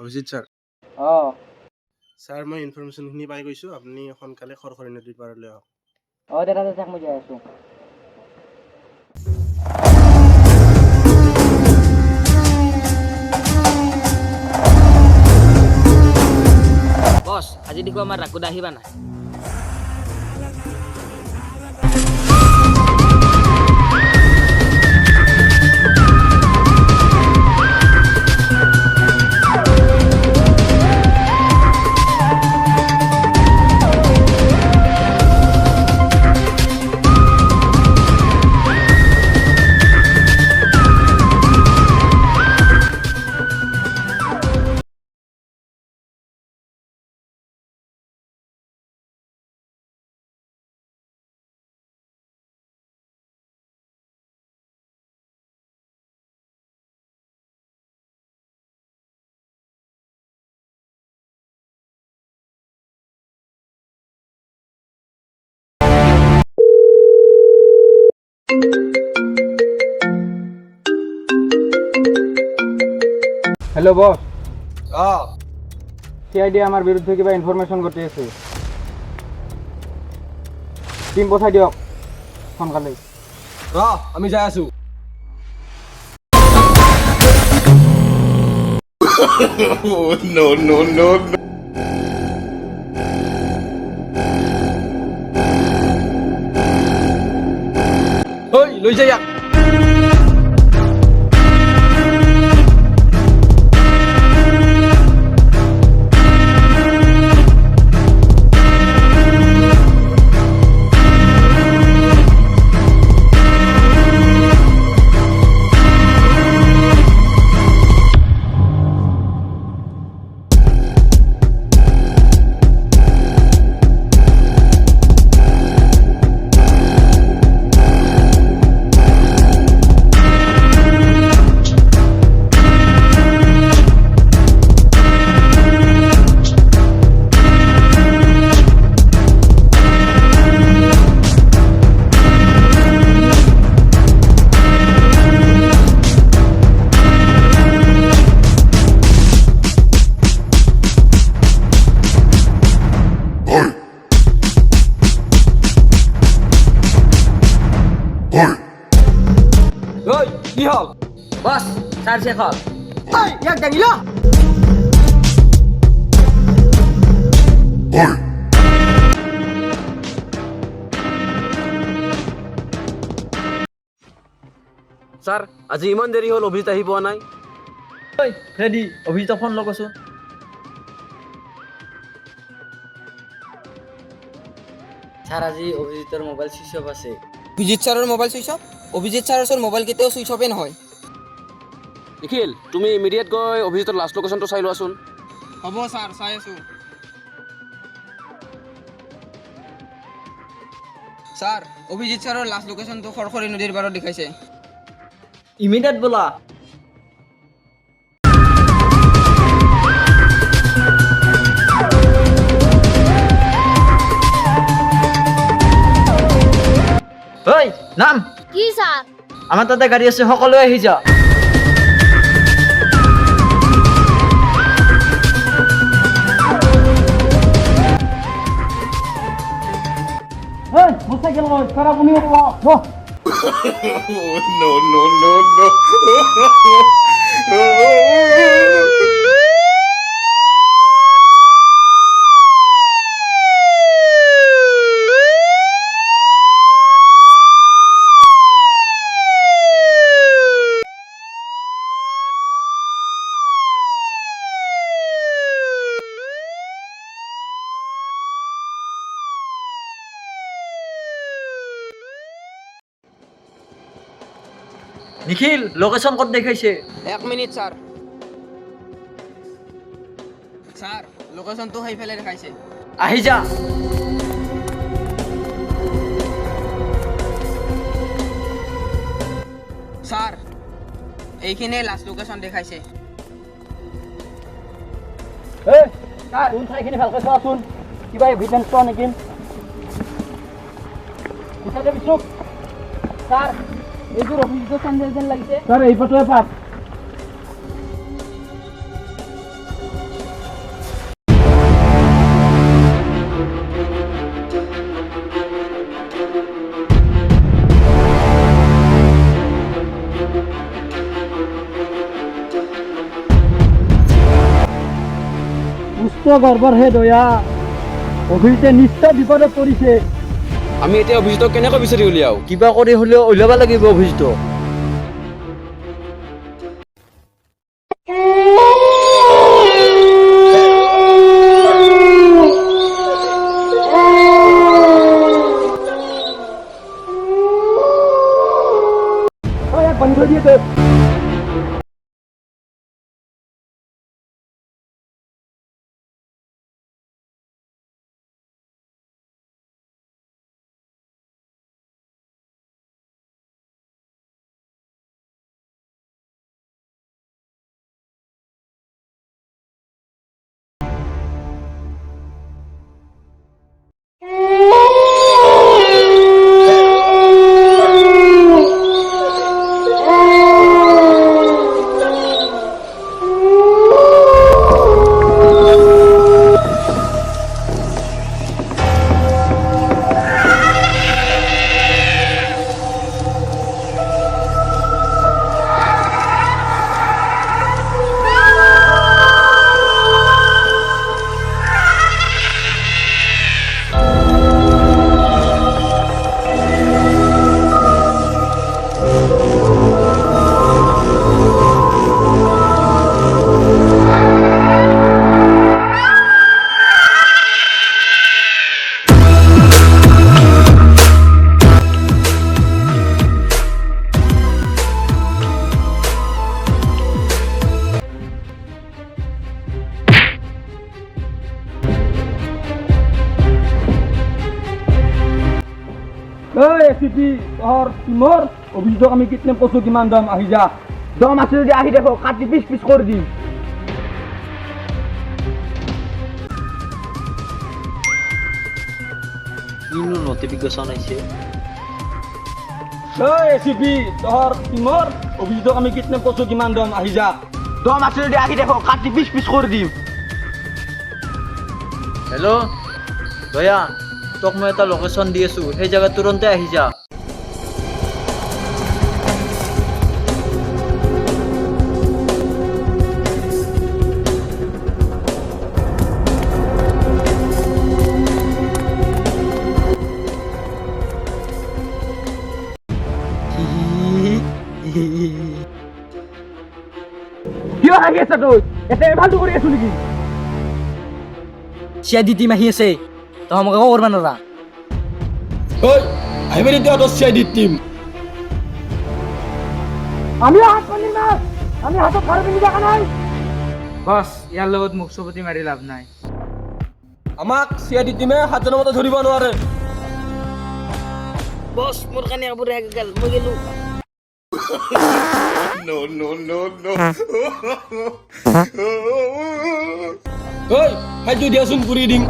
Abhijit sir sir মই ইনফৰমেশ্যনখিনি পাই গৈছোঁ আপুনি সোনকালে খৰখৰী নদীৰ পাৰলৈ আহক দাদা যাক মই যাই আছোঁ বছ আজি দেখো আমাৰ ৰাকুদা আহিবা নাই हेलो बॉस सीआईडी आमार बिरुद्धे किबा इनफरमेशन गति আছে টিম পঠাই দিয়ক সোনকালে আমি যাই আছো no no no ঐ লৈ যা ইয়াক ঐ কি হল বছ চাৰ শেষ হ'ল ঐ ইয়াক দাঙিলা ছাৰ আজি ইমান দেৰি হ'ল অভিজিত আহি পোৱা নাই ঐ ফ্ৰেডি অভিজিতক ফোন লগছোন ছাৰ আজি অভিজিতৰ মোবাইল সুইচ অফ আছে অভিজিৎ ছাৰৰ মোবাইল সুইচ অফ অভিজিৎ ছাৰৰ ওচৰত মোবাইল কেতিয়াও সুইচ অফে নহয় নিখিল তুমি ইমিডিয়েট গৈ অভিজিতৰ লাষ্ট লোকেশ্যনটো চাই লোৱাচোন হ'ব ছাৰ চাই আছোঁ ছাৰ অভিজিৎ ছাৰৰ লাষ্ট লোকেশ্যনটো খৰখৰী নদীৰ পাৰত দেখাইছে ইমিডিয়েট বোলা ঐ নাম কি স্যাৰ আমাৰ তাতে গাড়ী আছে সকলোৱে আহি যা মোটৰচাইকেল লৈ ছাৰ আপুনি no no no no Nikhil location ক'ত দেখাইছে 1 মিনিট ছাৰ ছাৰ লোকেশ্যনটো সেইফালে দেখাইছে আহি যা ছাৰ এইখিনিয়ে লাষ্ট লোকেশ্যন দেখাইছে ছাৰ কোন ঠাইখিনি ভালকৈ চোৱাচোন কিবা এভিডেন্স পোৱা নেকি ছাৰ এইযোৰ অভিযোগ সন্দেহ যেন লাগিছে ছাৰ এই ফটোৱে পাছ সুস্থ গৰ্বৰ হে দয়া অভিজিতে নিশ্চয় বিপদত পৰিছে আমি এতিয়া অভিজিতক কেনেকৈ বিচাৰি উলিয়াও? কিবা কৰি হ'লেও উলিয়াব লাগিব অভিজিতক বন্ধ দিয়ে দে এচিপি তোর টিমর অভিযোগ আমি কিতনে কচু কিমান দাম আহি যা দম আছে যদি আহি দেখো কাটি পিস পিস করে দিম কিনো নটিফিকেশন আইছে এচিপি তোর টিমর অভিযোগ আমি কিতনে কচু কিমান দাম আহি যা দম আছে যদি আহি দেখো কাটি পিস পিস করে দিম হেল্ল' দয়া তোক মই এটা লোকেশ্যন দি আছো সেই জেগাত তুৰন্তে আহি যা কিয় আহি আছা তই এতে ভালটো কৰি আছো নেকি চিয়াদি টিম আহি আছে তই আমাক একো কৰবা নৰা ঐ আহিবি এতিয়া তোৰ চিআইডি টিম আমি হাত পানি না আমি হাতত ধৰে পিনি দেখা নাই বছ ইয়াৰ লগত মোক চবতি মাৰি লাভ নাই আমাক চিআইডি টিমে 7 জনৰ মতে ধৰিব নোৱাৰে বছ মোৰ কাৰণে আবুৰ আহি গেল মই গেলো ঐ হাইটো দিয়াচোন পুৰি দিম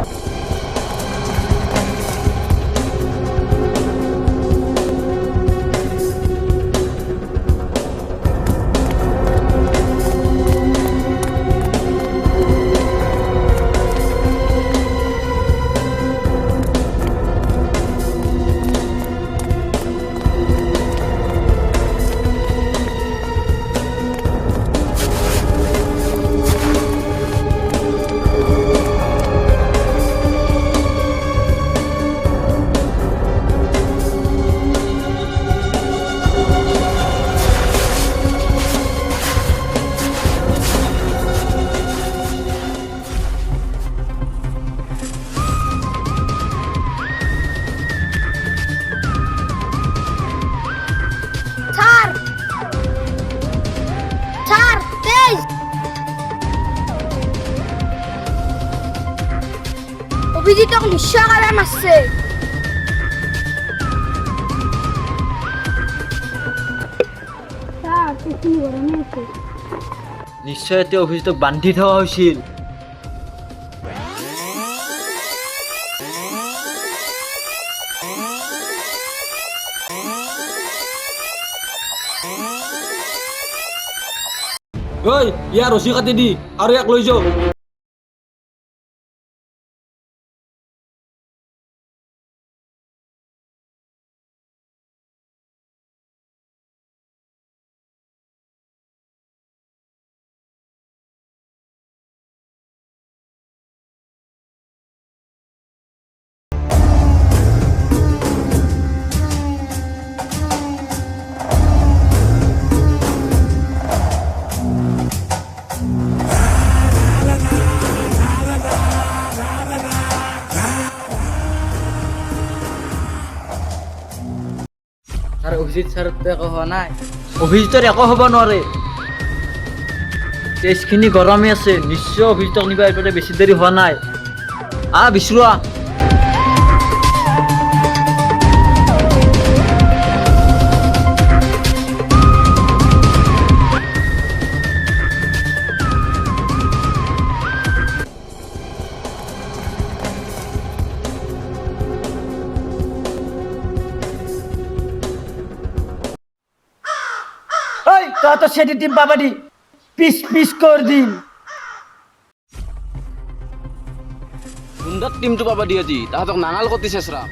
অভিজিতক নিশ্চয় কালে মাৰছে নিশ্চয় এতিয়া অভিজিতক বান্ধি থোৱা হৈছিল ঐ ইয়াৰ ৰছী কাটি দি আৰু ইয়াক লৈ যাও অভিজিৎ ছাৰতো একো হোৱা নাই। অভিজিতৰ একো হ'ব নোৱাৰে। কেছখিনি গৰমে আছে, নিশ্চয় অভিজিতক নিবা এইফালে বেছি দেৰি হোৱা নাই। বিচৰোৱা। ওই তো সেটি টিম পাবাডি পিস পিস কৰ দিন। গুণ্ডাত টিমটো পাবা দি আজি তাহাঁতক নাঙাল কতি চেচৰা।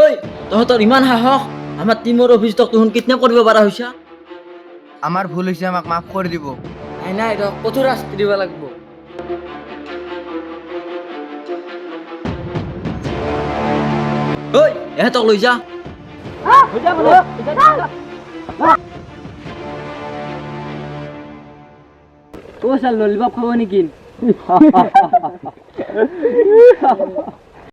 ঐ তহঁতৰ ইমান সাহস, আমাৰ টিমৰ অভিজিতক তুহুন কিডনেপ কৰিব পৰা হৈছা। আমাৰ ভুল হৈছে, আমাক মাফ কৰি দিব। নাই নাই ৰ কঠোৰ শাস্তি দিব লাগিব। ঐ এহেঁতক লৈ যা। ললিপপ খাব নেকি?